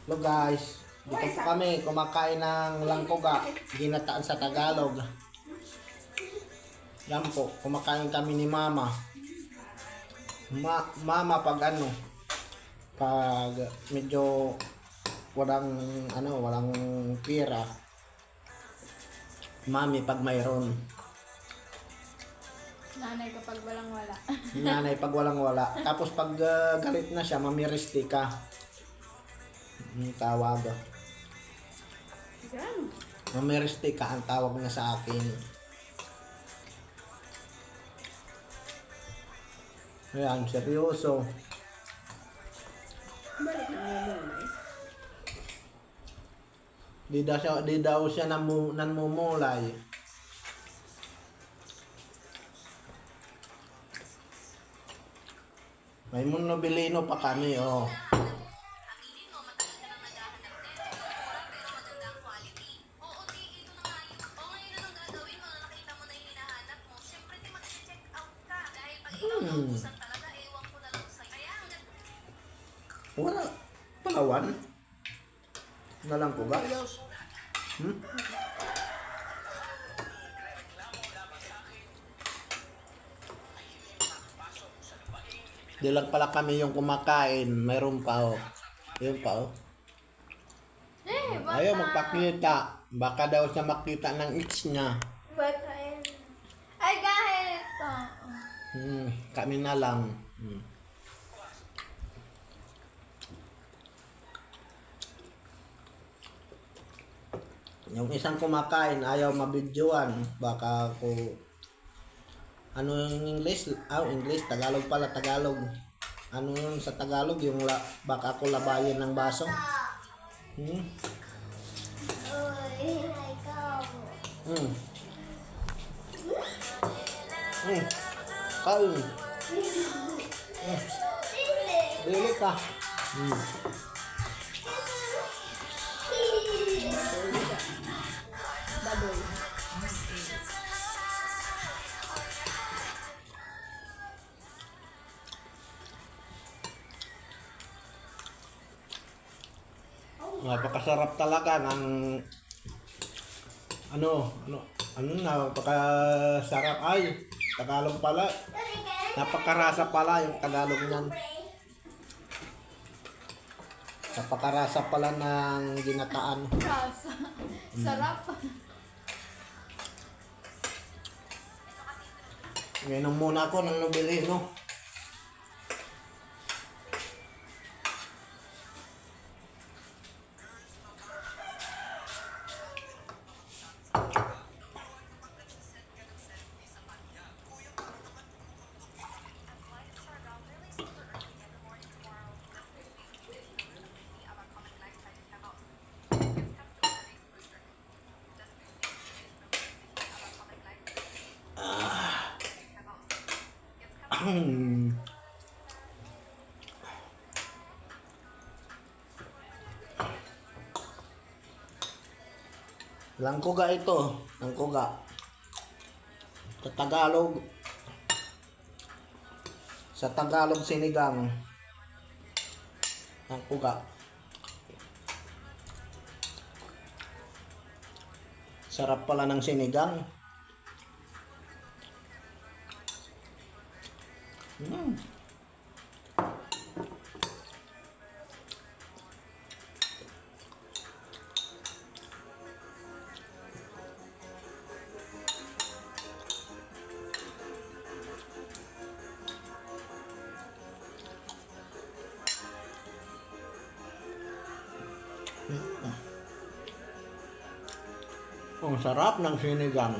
Hello guys, dito po kami kumakain ng langkoga, ginataan sa Tagalog. Yan po, kumakain kami ni Mama. Mama pag pag medyo walang pira. Mami pag mayroon. Nanay kapag walang wala. Nanay pag walang wala. Tapos pag galit na siya, mamiristi ka. Yung tawag. Yan. Mamiristi ka ang tawag niya sa akin. Ayan, seryoso. Balik na mo Di daw siya nanmumulay. May monobilino pa kami, oh. Wala. Palawan. Nalang ko ba? Di lang pala kami yung kumakain. Mayroon pa, oh. Yun pa, oh. Ayaw magpakita. Baka daw siya makita ng ex niya. Bata yan. Ay, kahit ito. Kami na lang. Yung isang kumakain, ayaw mabidyoan. Baka ako... Ano yung English? English. Tagalog pala, Tagalog. Ano yun sa Tagalog? Baka ako labayin ng baso. Kain. Dili ka. Baboy. Napakasarap talaga ng napakasarap ay Tagalog pala. Napakarasa pala yung Tagalog niyan. Napakarasa pala ng ginataan. Rasa. Sarap. Ngayon muna ako ng nobilino. Langkoga ito. Langkoga. Sa Tagalog. Sa Tagalog sinigang. Langkoga. Sarap pala ng sinigang. Ang sarap ng sinigang.